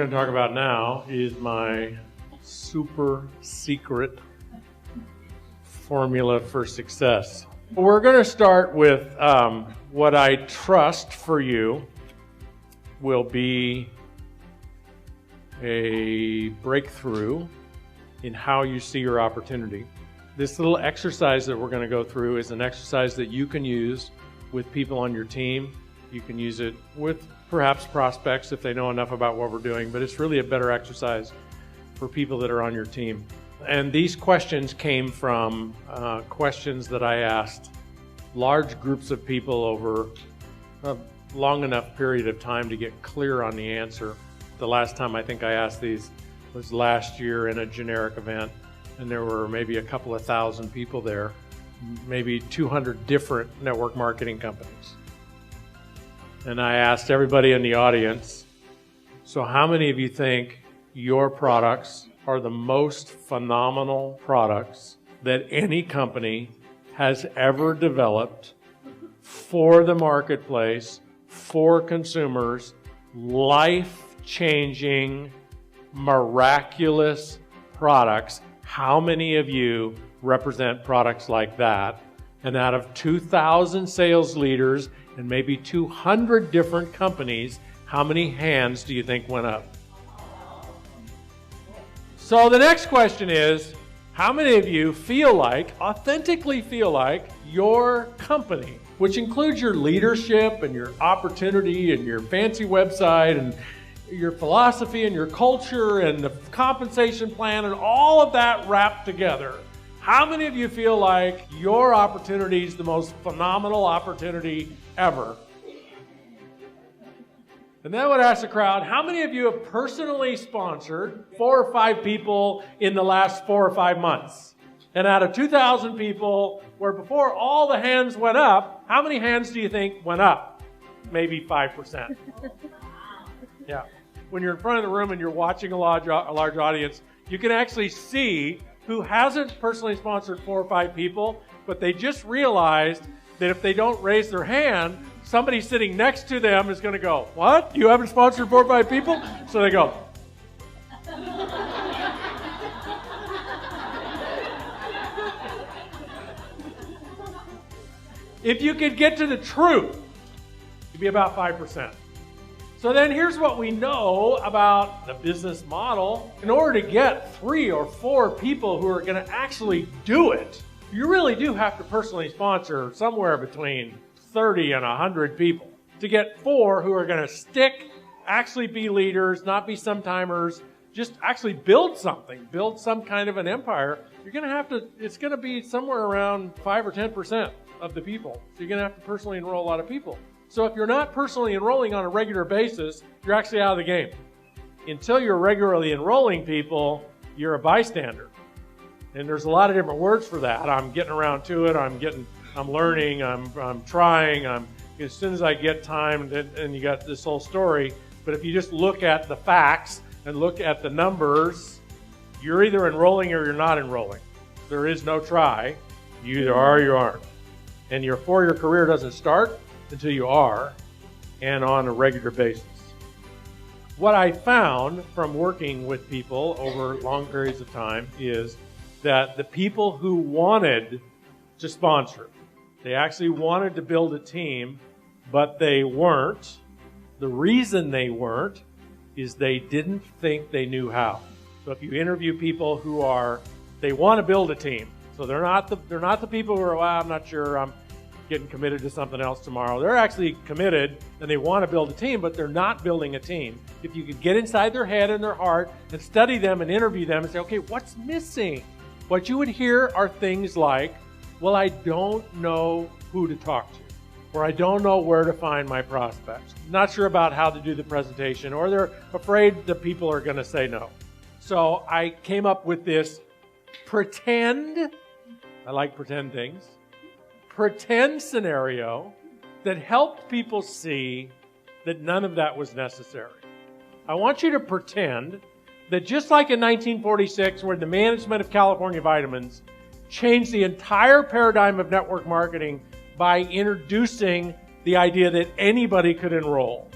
going to talk about now is my super secret formula for success. We're going to start with what I trust for you will be a breakthrough in how you see your opportunity. This little exercise that we're going to go through is an exercise that you can use with people on your team. You can use it with perhaps prospects if they know enough about what we're doing, but it's really a better exercise for people that are on your team. And these questions came from questions that I asked large groups of people over a long enough period of time to get clear on the answer. The last time I think I asked these was last year in a generic event, and there were maybe a couple of thousand people there, maybe 200 different network marketing companies. And I asked everybody in the audience, so how many of you think your products are the most phenomenal products that any company has ever developed for the marketplace, for consumers, life-changing, miraculous products? How many of you represent products like that? And out of 2,000 sales leaders and maybe 200 different companies, how many hands do you think went up? So the next question is, how many of you feel like, authentically feel like, your company, which includes your leadership and your opportunity and your fancy website and your philosophy and your culture and the compensation plan and all of that wrapped together, how many of you feel like your opportunity is the most phenomenal opportunity ever? And then I would ask the crowd, how many of you have personally sponsored 4 or 5 people in the last 4 or 5 months? And out of 2,000 people, where before all the hands went up, how many hands do you think went up? Maybe 5%. Yeah. When you're in front of the room and you're watching a large audience, you can actually see who hasn't personally sponsored 4 or 5 people, but they just realized that if they don't raise their hand, somebody sitting next to them is going to go, what? You haven't sponsored 4 or 5 people? So they go. If you could get to the truth, it'd be about 5%. So then here's what we know about the business model. In order to get 3 or 4 people who are going to actually do it, you really do have to personally sponsor somewhere between 30 and 100 people to get 4 who are going to stick, actually be leaders, not be some-timers, just actually build something, build some kind of an empire. You're going to have to, it's going to be somewhere around 5 or 10% of the people. So you're going to have to personally enroll a lot of people. So if you're not personally enrolling on a regular basis, you're actually out of the game. Until you're regularly enrolling people, you're a bystander. And there's a lot of different words for that. I'm getting around to it. I'm learning. I'm trying. As soon as I get time, and you got this whole story. But if you just look at the facts and look at the numbers, you're either enrolling or you're not enrolling. There is no try. You either are or you aren't. And your 4-year career doesn't start until you are, and on a regular basis. What I found from working with people over long periods of time is that the people who wanted to sponsor, they actually wanted to build a team, but they weren't. The reason they weren't is they didn't think they knew how. So if you interview people who they want to build a team, so they're not the people who are, well, I'm not sure, I'm getting committed to something else tomorrow. They're actually committed and they want to build a team, but they're not building a team. If you could get inside their head and their heart and study them and interview them and say, okay, what's missing? What you would hear are things like, well, I don't know who to talk to, or I don't know where to find my prospects. Not sure about how to do the presentation, or they're afraid the people are going to say no. So I came up with this pretend, I like pretend things, pretend scenario that helped people see that none of that was necessary. I want you to pretend that just like in 1946, where the management of California Vitamins changed the entire paradigm of network marketing by introducing the idea that anybody could enroll,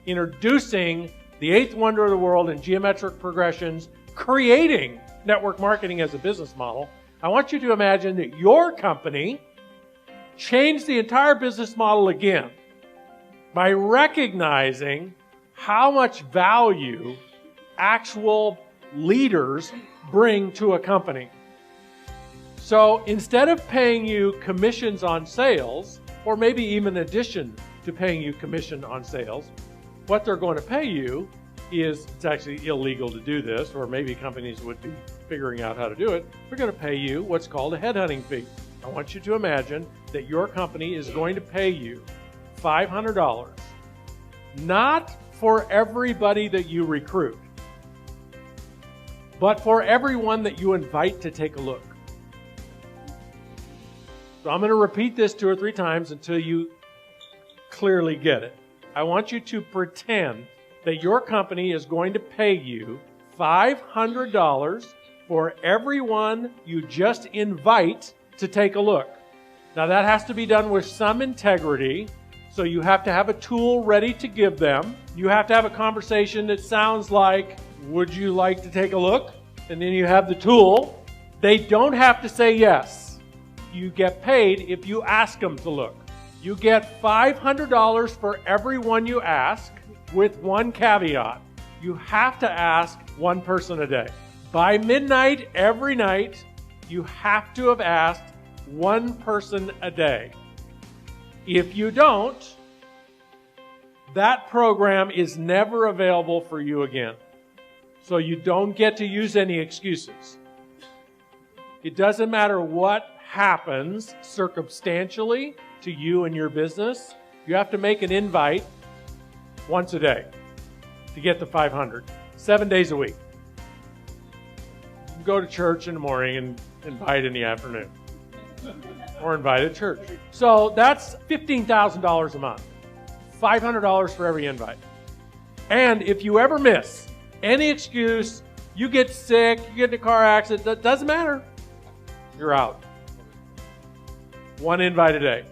introducing the eighth wonder of the world in geometric progressions, creating network marketing as a business model, I want you to imagine that your company changed the entire business model again by recognizing how much value actual leaders bring to a company. So instead of paying you commissions on sales, or maybe even in addition to paying you commission on sales, what they're going to pay you is, it's actually illegal to do this, or maybe companies would be figuring out how to do it, they're going to pay you what's called a headhunting fee. I want you to imagine that your company is going to pay you $500, not for everybody that you recruit, but for everyone that you invite to take a look. So I'm going to repeat this 2 or 3 times until you clearly get it. I want you to pretend that your company is going to pay you $500 for everyone you just invite to take a look. Now that has to be done with some integrity, so you have to have a tool ready to give them. You have to have a conversation that sounds like, would you like to take a look? And then you have the tool. They don't have to say yes. You get paid if you ask them to look. You get $500 for everyone you ask, with one caveat. You have to ask one person a day. By midnight every night, you have to have asked one person a day. If you don't, that program is never available for you again. So you don't get to use any excuses. It doesn't matter what happens circumstantially to you and your business. You have to make an invite once a day to get the 500, 7 days a week. You can go to church in the morning and invite in the afternoon, or invite at church. So that's $15,000 a month, $500 for every invite. And if you ever miss any excuse, you get sick, you get in a car accident, that doesn't matter. You're out. One invite a day.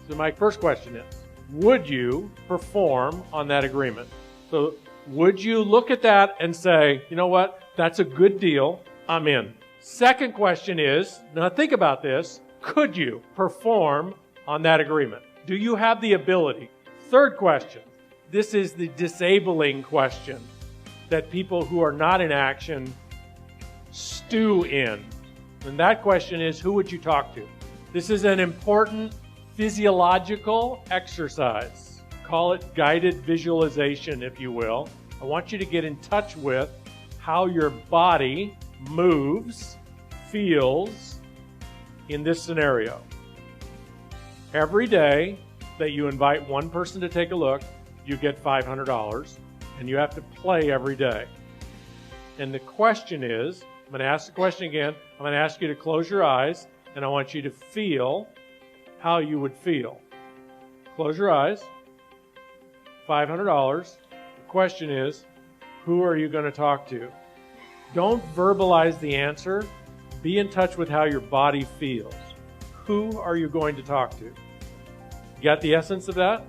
So my first question is, would you perform on that agreement? So would you look at that and say, you know what, that's a good deal, I'm in. Second question is, now think about this, could you perform on that agreement? Do you have the ability? Third question, this is the disabling question that people who are not in action stew in. And that question is, who would you talk to? This is an important physiological exercise. Call it guided visualization, if you will. I want you to get in touch with how your body moves, feels in this scenario. Every day that you invite one person to take a look, you get $500, and you have to play every day. And the question is, I'm going to ask the question again. I'm going to ask you to close your eyes, and I want you to feel how you would feel. Close your eyes. $500. The question is, who are you going to talk to? Don't verbalize the answer. Be in touch with how your body feels. Who are you going to talk to? You got the essence of that?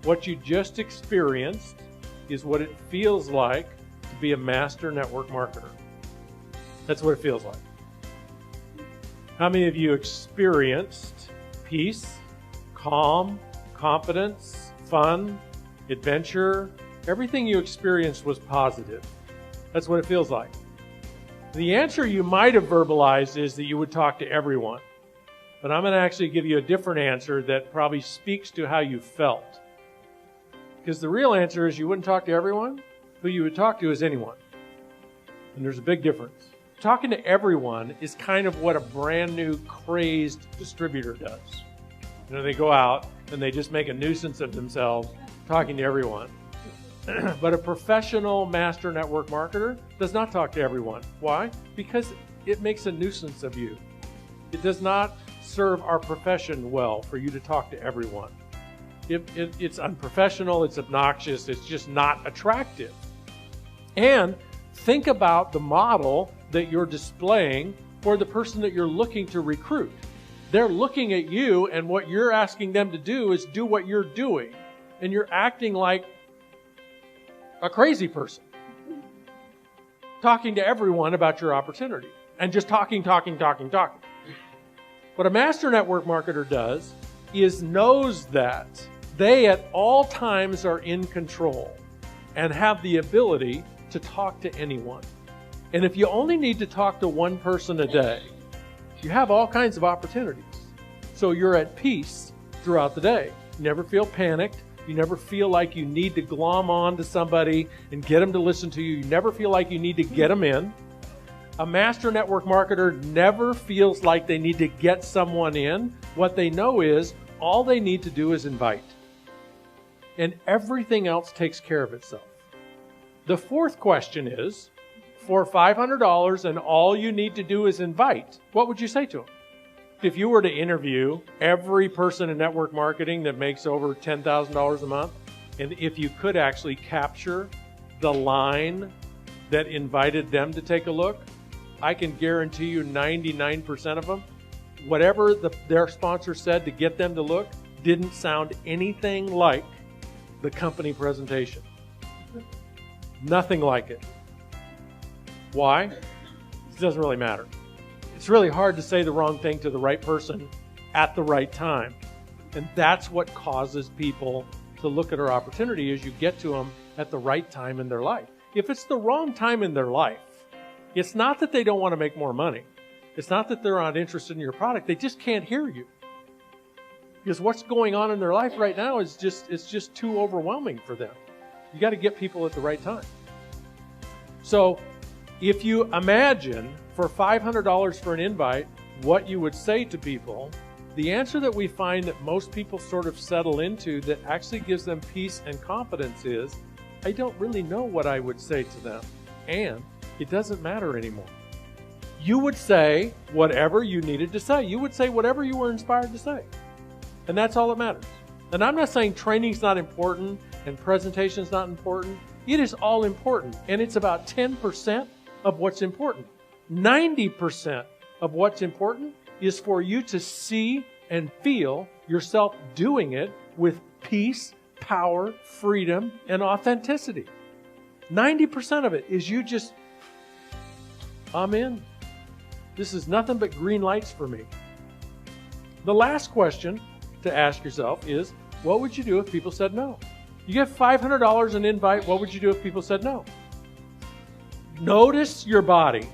What you just experienced is what it feels like to be a master network marketer. That's what it feels like. How many of you experienced peace, calm, confidence, fun, adventure? Everything you experienced was positive. That's what it feels like. The answer you might have verbalized is that you would talk to everyone. But I'm going to actually give you a different answer that probably speaks to how you felt. Because the real answer is you wouldn't talk to everyone. Who you would talk to is anyone. And there's a big difference. Talking to everyone is kind of what a brand new crazed distributor does. You know, they go out and they just make a nuisance of themselves talking to everyone. But a professional master network marketer does not talk to everyone. Why? Because it makes a nuisance of you. It does not serve our profession well for you to talk to everyone. It's unprofessional, it's obnoxious, it's just not attractive. And think about the model that you're displaying for the person that you're looking to recruit. They're looking at you, and what you're asking them to do is do what you're doing. And you're acting like a crazy person. Talking to everyone about your opportunity. And just talking. What a master network marketer does is knows that they at all times are in control and have the ability to talk to anyone. And if you only need to talk to one person a day, you have all kinds of opportunities. So you're at peace throughout the day. You never feel panicked. You never feel like you need to glom on to somebody and get them to listen to you. You never feel like you need to get them in. A master network marketer never feels like they need to get someone in. What they know is all they need to do is invite. And everything else takes care of itself. The fourth question is, for $500 and all you need to do is invite, what would you say to them? If you were to interview every person in network marketing that makes over $10,000 a month, and if you could actually capture the line that invited them to take a look, I can guarantee you 99% of them, whatever their sponsor said to get them to look, didn't sound anything like the company presentation. Nothing like it. Why? It doesn't really matter. It's really hard to say the wrong thing to the right person at the right time. And that's what causes people to look at our opportunity as you get to them at the right time in their life. If it's the wrong time in their life, it's not that they don't want to make more money. It's not that they're not interested in your product. They just can't hear you. Because what's going on in their life right now is just too overwhelming for them. You got to get people at the right time. So if you imagine for $500 for an invite, what you would say to people, the answer that we find that most people sort of settle into that actually gives them peace and confidence is, I don't really know what I would say to them. And it doesn't matter anymore. You would say whatever you needed to say. You would say whatever you were inspired to say. And that's all that matters. And I'm not saying training's not important and presentation's not important. It is all important. And it's about 10% of what's important. 90% of what's important is for you to see and feel yourself doing it with peace, power, freedom, and authenticity. 90% of it is you just, I'm in. This is nothing but green lights for me. The last question to ask yourself is, what would you do if people said no? You get $500 an invite, what would you do if people said no? Notice your body.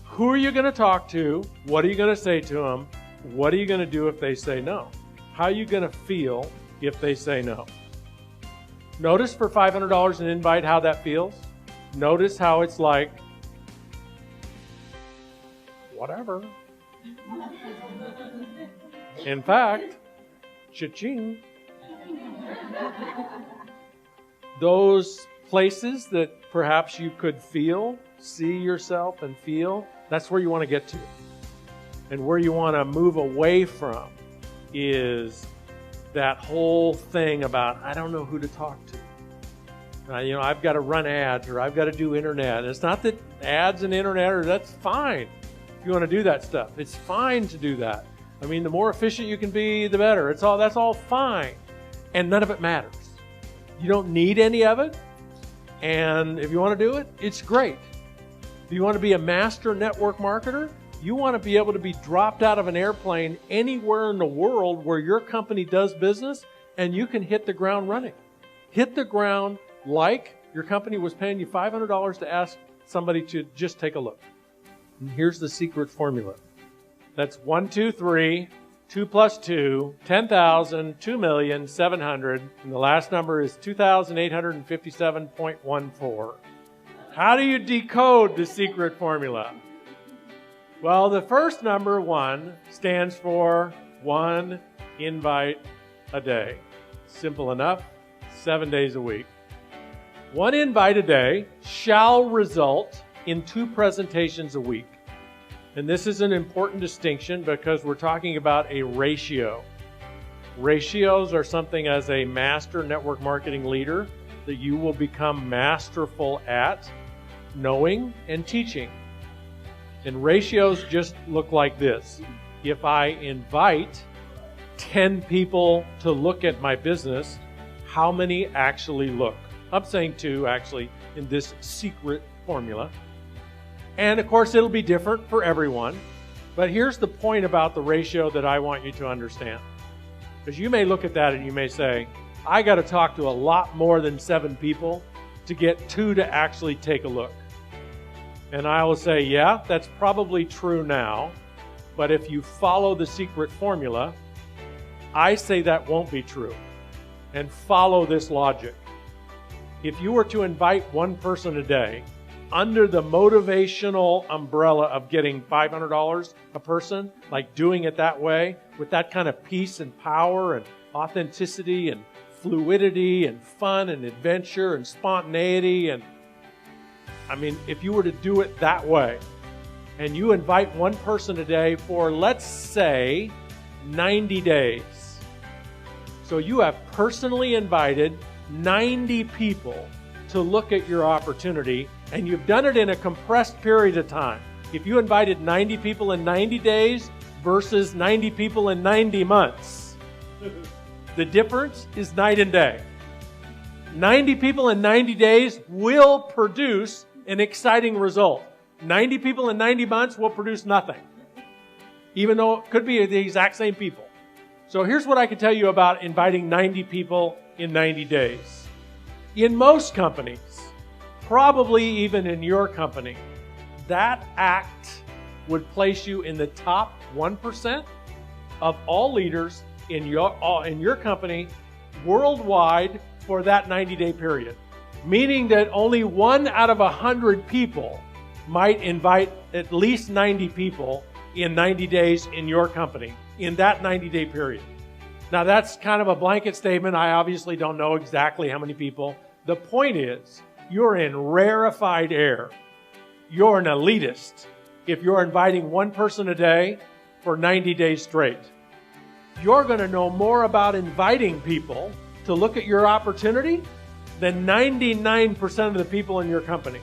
Who are you going to talk to? What are you going to say to them? What are you going to do if they say no? How are you going to feel if they say no? Notice for $500 an invite how that feels. Notice how it's like, whatever. In fact, cha-ching. Those places that perhaps you could feel, see yourself and feel, that's where you want to get to. And where you want to move away from is that whole thing about, I don't know who to talk to. I've got to run ads or I've got to do internet. And it's not that ads and internet, that's fine. If you want to do that stuff, it's fine to do that. I mean, the more efficient you can be, the better. That's all fine. And none of it matters. You don't need any of it. And if you want to do it, it's great. If you want to be a master network marketer, you want to be able to be dropped out of an airplane anywhere in the world where your company does business and you can hit the ground running. Hit the ground like your company was paying you $500 to ask somebody to just take a look. And here's the secret formula. That's 1, 2, 3, 2 plus 2, 10,000, 2,700,000, and the last number is 2,857.14. How do you decode the secret formula? Well, the first number, 1, stands for 1 invite a day. Simple enough, 7 days a week. 1 invite a day shall result in 2 presentations a week. And this is an important distinction because we're talking about a ratio. Ratios are something as a master network marketing leader that you will become masterful at knowing and teaching. And ratios just look like this. If I invite 10 people to look at my business, how many actually look? I'm saying 2 actually in this secret formula. And of course it'll be different for everyone. But here's the point about the ratio that I want you to understand. Because you may look at that and you may say, I got to talk to a lot more than 7 people to get 2 to actually take a look. And I will say, yeah, that's probably true now. But if you follow the secret formula, I say that won't be true. And follow this logic. If you were to invite 1 person a day under the motivational umbrella of getting $500 a person, like doing it that way, with that kind of peace and power and authenticity and fluidity and fun and adventure and spontaneity, and I mean, if you were to do it that way, and you invite 1 person a day for, let's say, 90 days. So you have personally invited 90 people to look at your opportunity, and you've done it in a compressed period of time. If you invited 90 people in 90 days versus 90 people in 90 months, the difference is night and day. 90 people in 90 days will produce an exciting result. 90 people in 90 months will produce nothing, even though it could be the exact same people. So here's what I can tell you about inviting 90 people in 90 days. In most companies, probably even in your company, that act would place you in the top 1% of all leaders in your company worldwide for that 90-day period. Meaning that only 1 out of 100 people might invite at least 90 people in 90 days in your company in that 90-day period. Now that's kind of a blanket statement. I obviously don't know exactly how many people. The point is, you're in rarefied air. You're an elitist if you're inviting 1 person a day for 90 days straight. You're going to know more about inviting people to look at your opportunity than 99% of the people in your company.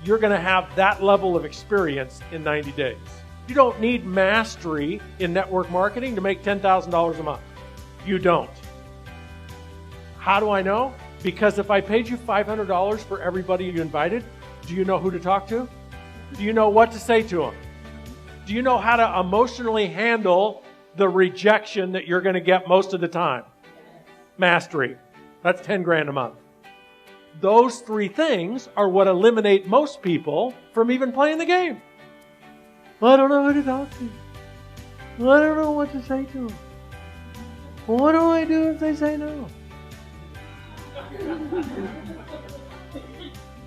You're going to have that level of experience in 90 days. You don't need mastery in network marketing to make $10,000 a month. You don't. How do I know? Because if I paid you $500 for everybody you invited, do you know who to talk to? Do you know what to say to them? Do you know how to emotionally handle the rejection that you're going to get most of the time? Mastery. That's 10 grand a month. Those 3 things are what eliminate most people from even playing the game. I don't know who to talk to. I don't know what to say to them. What do I do if they say no?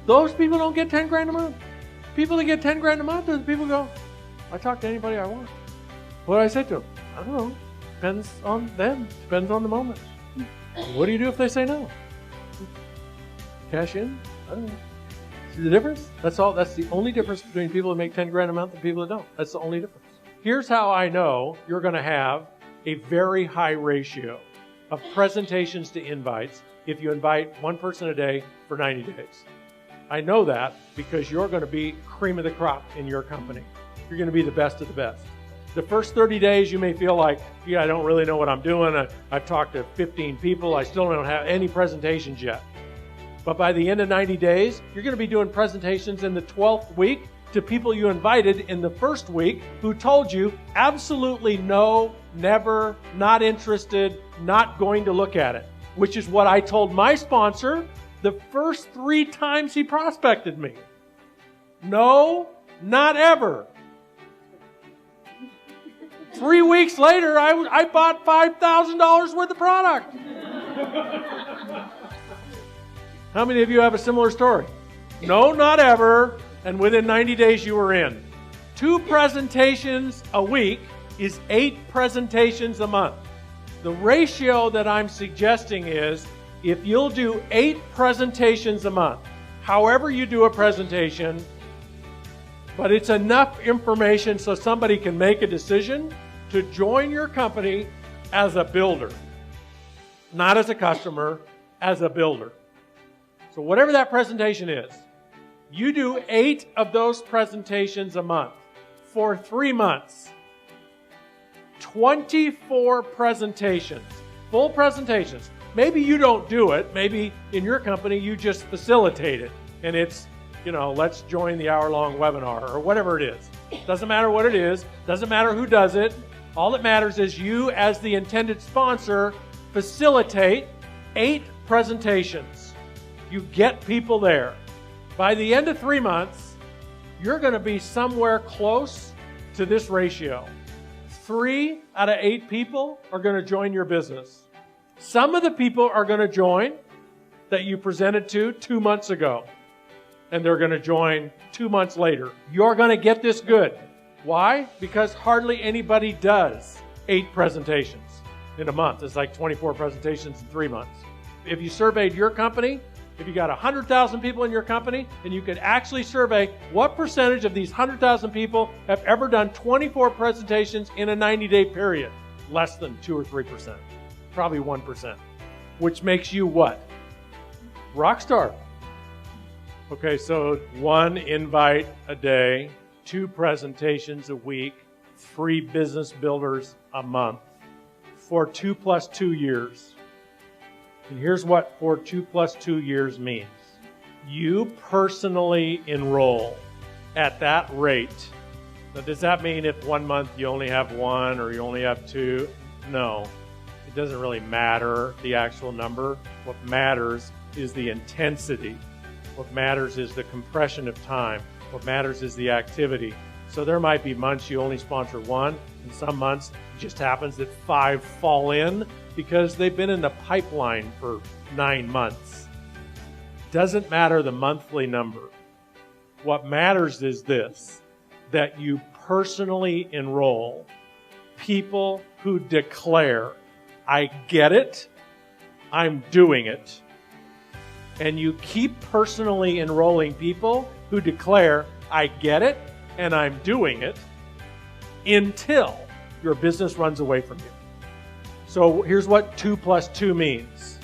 Those people don't get 10 grand a month. People that get 10 grand a month are the people who go, I talk to anybody I want. What do I say to them? I don't know. Depends on them. Depends on the moment. What do you do if they say no? Cash in? I don't know. See the difference? That's all. That's the only difference between people that make 10 grand a month and people that don't. That's the only difference. Here's how I know you're going to have a very high ratio of presentations to invites if you invite 1 person a day for 90 days. I know that because you're going to be cream of the crop in your company. You're going to be the best of the best. The first 30 days you may feel like, I don't really know what I'm doing. I've talked to 15 people. I still don't have any presentations yet. But by the end of 90 days, you're going to be doing presentations in the 12th week to people you invited in the first week who told you absolutely no, never, not interested, not going to look at it. Which is what I told my sponsor the first 3 times he prospected me. No, not ever. 3 weeks later, I bought $5,000 worth of product. How many of you have a similar story? No, not ever. And within 90 days, you were in. 2 presentations a week is 8 presentations a month. The ratio that I'm suggesting is if you'll do 8 presentations a month, however you do a presentation, but it's enough information so somebody can make a decision to join your company as a builder. Not as a customer, as a builder. So whatever that presentation is, you do 8 of those presentations a month for 3 months. 24 presentations, full presentations, Maybe you don't do it. Maybe in your company you just facilitate it. And it's, let's join the hour-long webinar or whatever it is. Doesn't matter what it is. Doesn't matter who does it. All that matters is you, as the intended sponsor, facilitate 8 presentations. You get people there. By the end of 3 months, you're going to be somewhere close to this ratio. 3 out of 8 people are going to join your business. Some of the people are going to join that you presented to 2 months ago, and they're going to join 2 months later. You're going to get this good. Why? Because hardly anybody does 8 presentations in a month. It's like 24 presentations in 3 months. If you surveyed your company, if you got 100,000 people in your company, and you could actually survey what percentage of these 100,000 people have ever done 24 presentations in a 90-day period? Less than 2 or 3%. Probably 1%. Which makes you what? Rock star. Okay, so 1 invite a day, 2 presentations a week, 3 business builders a month for 2 + 2 years. And here's what for 2 + 2 years means. You personally enroll at that rate. Now, does that mean if 1 month you only have 1 or you only have 2? No. It doesn't really matter the actual number. What matters is the intensity. What matters is the compression of time. What matters is the activity. So there might be months you only sponsor 1, and some months it just happens that 5 fall in because they've been in the pipeline for 9 months. Doesn't matter the monthly number. What matters is this, that you personally enroll people who declare, I get it, I'm doing it. And you keep personally enrolling people who declare, I get it, and I'm doing it, until your business runs away from you. So here's what 2 + 2 means.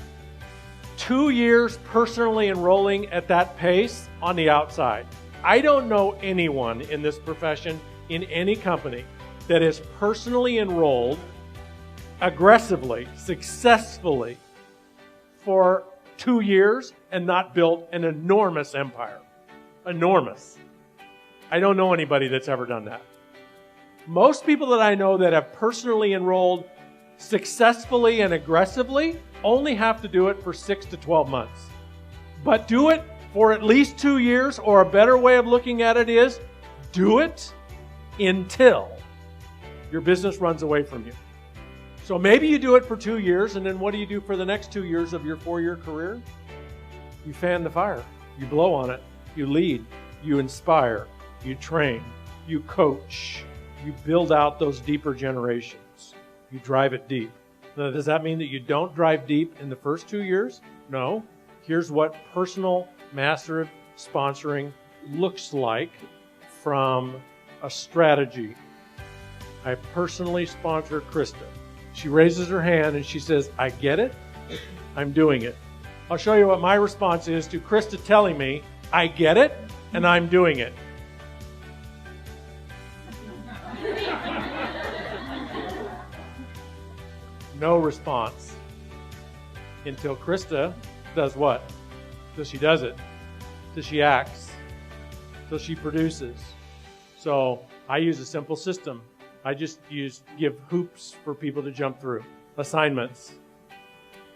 2 years personally enrolling at that pace on the outside. I don't know anyone in this profession, in any company, that is personally enrolled aggressively, successfully for 2 years and not built an enormous empire. Enormous. I don't know anybody that's ever done that. Most people that I know that have personally enrolled successfully and aggressively only have to do it for 6 to 12 months. But do it for at least 2 years, or a better way of looking at it is, do it until your business runs away from you. So maybe you do it for 2 years, and then what do you do for the next 2 years of your 4-year career? You fan the fire. You blow on it. You lead. You inspire. You train. You coach. You build out those deeper generations. You drive it deep. Now, does that mean that you don't drive deep in the first 2 years? No. Here's what personal massive sponsoring looks like from a strategy. I personally sponsor Krista. She raises her hand and she says, I get it, I'm doing it. I'll show you what my response is to Krista telling me, I get it, and I'm doing it. No response. Until Krista does what? Till she does it. Till she acts. Till she produces. So I use a simple system. I just give hoops for people to jump through. Assignments.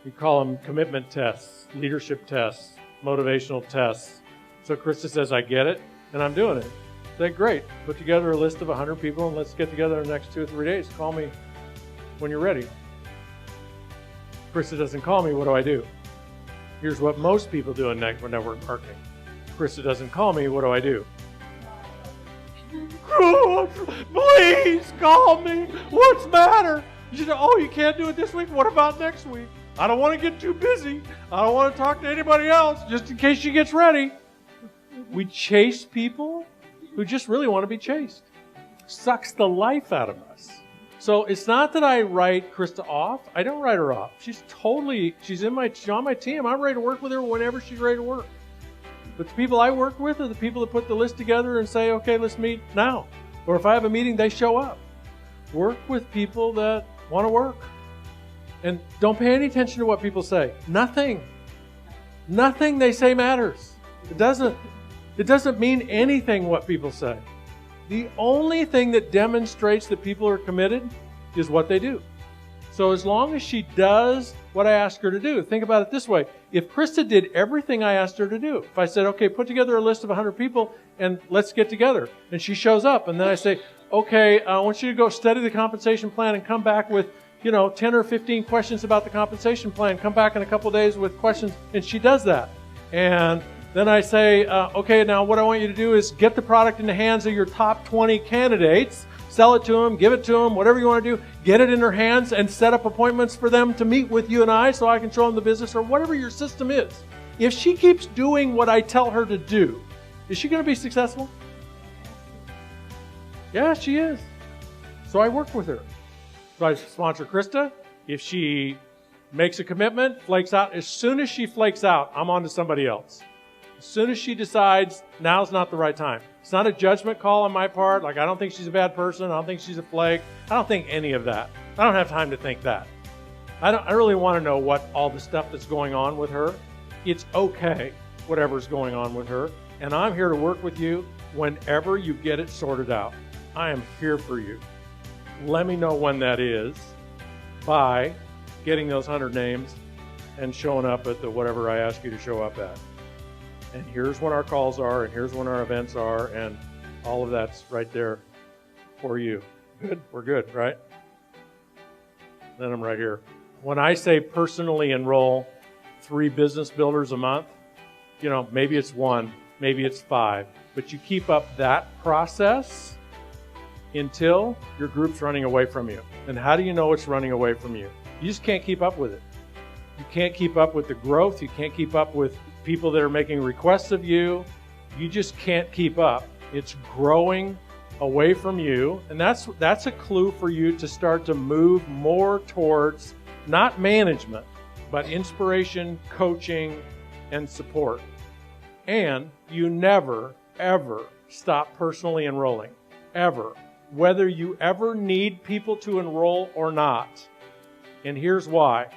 We call them commitment tests, leadership tests, motivational tests. So Krista says, I get it, and I'm doing it. I say, great. Put together a list of 100 people, and let's get together in the next 2 or 3 days. Call me when you're ready. Krista doesn't call me, what do I do? Here's what most people do in network marketing. Krista doesn't call me, what do I do? Please call me. What's the matter? You say, oh, you can't do it this week? What about next week? I don't want to get too busy. I don't want to talk to anybody else, just in case she gets ready. We chase people who just really want to be chased. Sucks the life out of us. So it's not that I write Krista off. I don't write her off. She's on my team. I'm ready to work with her whenever she's ready to work. But the people I work with are the people that put the list together and say, okay, let's meet now. Or if I have a meeting, they show up. Work with people that want to work. And don't pay any attention to what people say. Nothing they say matters. It doesn't mean anything what people say. The only thing that demonstrates that people are committed is what they do. So as long as she does what I ask her to do, think about it this way. If Krista did everything I asked her to do, if I said, okay, put together a list of 100 people and let's get together, and she shows up, and then I say, okay, I want you to go study the compensation plan and come back with 10 or 15 questions about the compensation plan. Come back in a couple days with questions, and she does that. And then I say, okay, now what I want you to do is get the product in the hands of your top 20 candidates, sell it to them, give it to them, whatever you want to do, get it in their hands and set up appointments for them to meet with you and I so I can show them the business or whatever your system is. If she keeps doing what I tell her to do, is she going to be successful? Yeah, she is. So I work with her. So I sponsor Krista. If she makes a commitment, flakes out, as soon as she flakes out, I'm on to somebody else. As soon as she decides now's not the right time. It's not a judgment call on my part. Like, I don't think she's a bad person. I don't think she's a flake. I don't think any of that. I don't have time to think that. I really want to know what all the stuff that's going on with her. It's okay, whatever's going on with her. And I'm here to work with you whenever you get it sorted out. I am here for you. Let me know when that is by getting those 100 names and showing up at the whatever I ask you to show up at. And here's when our calls are, and here's when our events are, and all of that's right there for you. Good? We're good, right? Then I'm right here. When I say personally enroll 3 business builders a month, maybe it's 1, maybe it's 5, but you keep up that process until your group's running away from you. And how do you know it's running away from you? You just can't keep up with it. You can't keep up with the growth. You can't keep up with people that are making requests of you. You just can't keep up. It's growing away from you. And that's a clue for you to start to move more towards not management, but inspiration, coaching, and support. And you never, ever stop personally enrolling. Ever. Whether you ever need people to enroll or not. And here's why.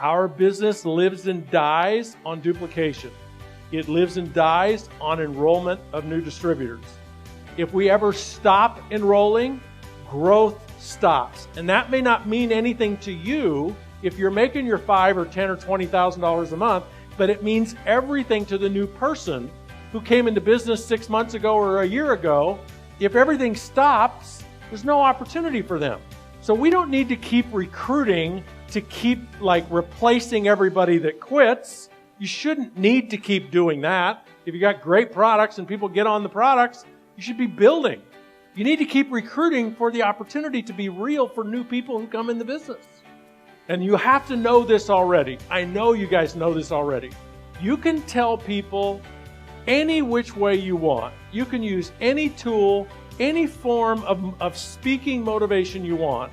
Our business lives and dies on duplication. It lives and dies on enrollment of new distributors. If we ever stop enrolling, growth stops. And that may not mean anything to you if you're making your $5,000 or $10,000 or $20,000 a month, but it means everything to the new person who came into business 6 months ago or a year ago. If everything stops, there's no opportunity for them. So we don't need to keep recruiting to keep replacing everybody that quits. You shouldn't need to keep doing that. If you got great products and people get on the products, you should be building. You need to keep recruiting for the opportunity to be real for new people who come in the business. And you have to know this already. I know you guys know this already. You can tell people any which way you want. You can use any tool, any form of speaking motivation you want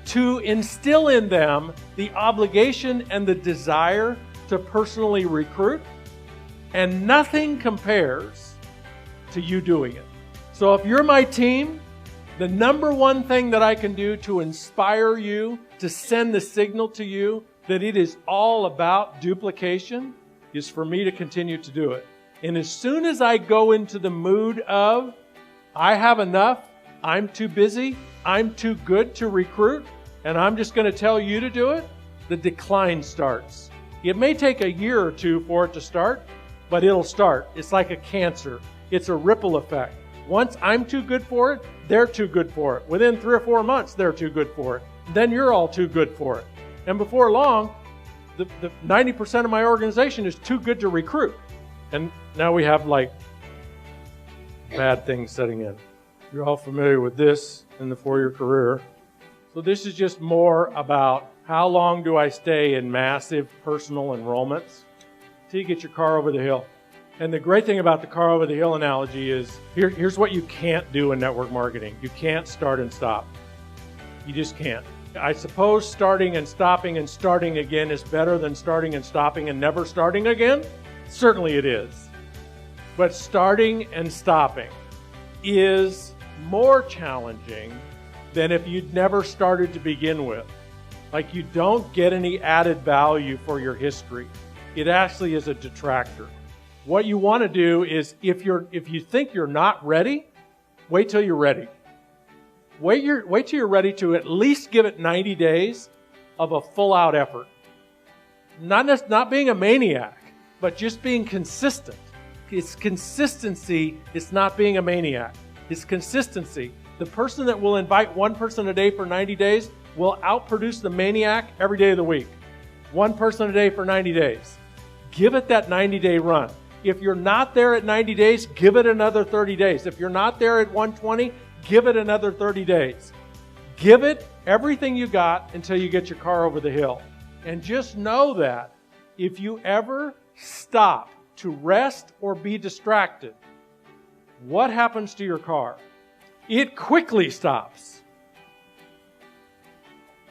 to instill in them the obligation and the desire to personally recruit, and nothing compares to you doing it. So if you're my team, the number one thing that I can do to inspire you, to send the signal to you that it is all about duplication, is for me to continue to do it. And as soon as I go into the mood of, I have enough, I'm too busy, I'm too good to recruit, and I'm just going to tell you to do it, the decline starts. It may take a year or two for it to start, but it'll start. It's like a cancer. It's a ripple effect. Once I'm too good for it, they're too good for it. Within 3 or 4 months, they're too good for it. Then you're all too good for it. And before long, the 90% of my organization is too good to recruit. And now we have bad things setting in. You're all familiar with this in the 4-year career. So this is just more about how long do I stay in massive personal enrollments till you get your car over the hill. And the great thing about the car over the hill analogy is here's what you can't do in network marketing. You can't start and stop. You just can't. I suppose starting and starting again is better than starting and stopping and never starting again. Certainly it is. But starting and stopping is more challenging than if you'd never started to begin with. Like, you don't get any added value for your history. It actually is a detractor. What you want to do is, if you think you're not ready, wait till you're ready. Wait till you're ready to at least give it 90 days of a full-out effort. Not being a maniac, but just being consistent. It's consistency. It's not being a maniac. It's consistency. The person that will invite one person a day for 90 days will outproduce the maniac every day of the week. One person a day for 90 days. Give it that 90-day run. If you're not there at 90 days, give it another 30 days. If you're not there at 120, give it another 30 days. Give it everything you got until you get your car over the hill. And just know that if you ever stop to rest or be distracted, what happens to your car? It quickly stops.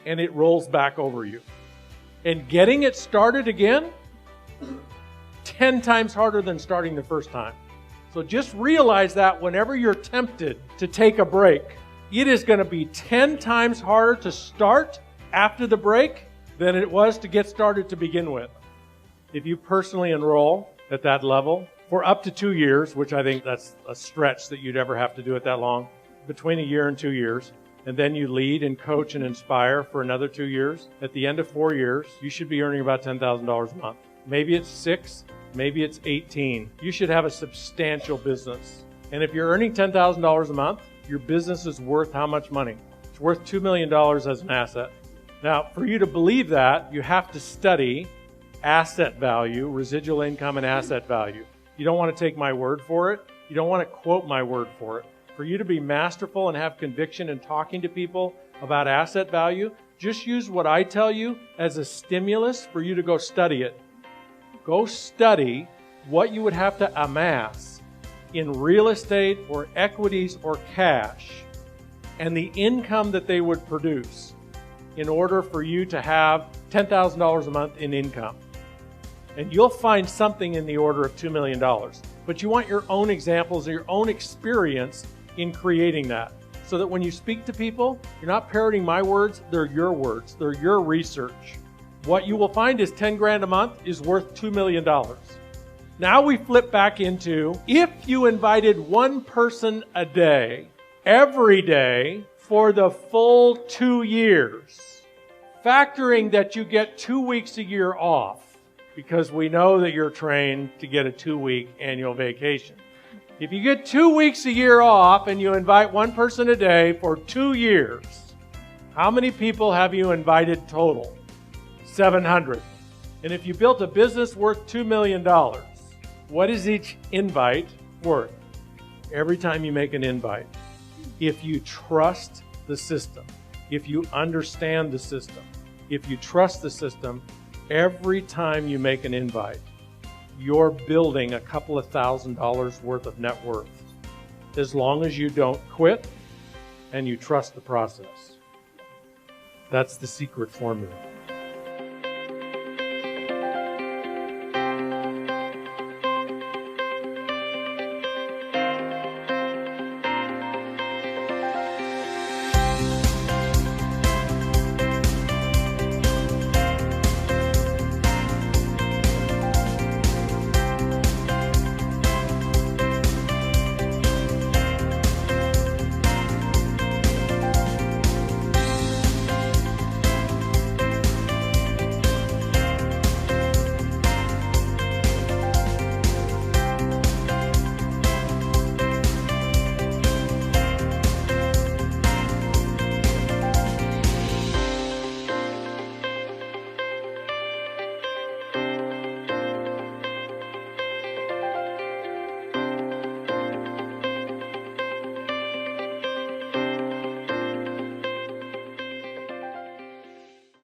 And it rolls back over you. And getting it started again, 10 times harder than starting the first time. So just realize that whenever you're tempted to take a break, it is going to be 10 times harder to start after the break than it was to get started to begin with. If you personally enroll at that level for up to 2 years, which I think that's a stretch that you'd ever have to do it that long, between 1 year and 2 years, and then you lead and coach and inspire for another 2 years, at the end of 4 years, you should be earning about $10,000 a month. Maybe it's 6, maybe it's 18. You should have a substantial business. And if you're earning $10,000 a month, your business is worth how much money? It's worth $2 million as an asset. Now, for you to believe that, you have to study asset value, residual income, and asset value. You don't want to take my word for it. You don't want to quote my word for it. For you to be masterful and have conviction in talking to people about asset value, just use what I tell you as a stimulus for you to go study it. Go study what you would have to amass in real estate or equities or cash and the income that they would produce in order for you to have $10,000 a month in income. And you'll find something in the order of $2 million. But you want your own examples or your own experience in creating that. So that when you speak to people, you're not parroting my words, they're your words, they're your research. What you will find is 10 grand a month is worth $2 million. Now we flip back into, if you invited one person a day, every day, for the full 2 years, factoring that you get 2 weeks a year off, because we know that you're trained to get a 2-week annual vacation. If you get 2 weeks a year off and you invite one person a day for 2 years, how many people have you invited total? 700. And if you built a business worth $2 million, what is each invite worth? Every time you make an invite, if you trust the system, if you understand the system, if you trust the system, every time you make an invite, you're building a couple of $1,000s worth of net worth, as long as you don't quit and you trust the process. That's the secret formula.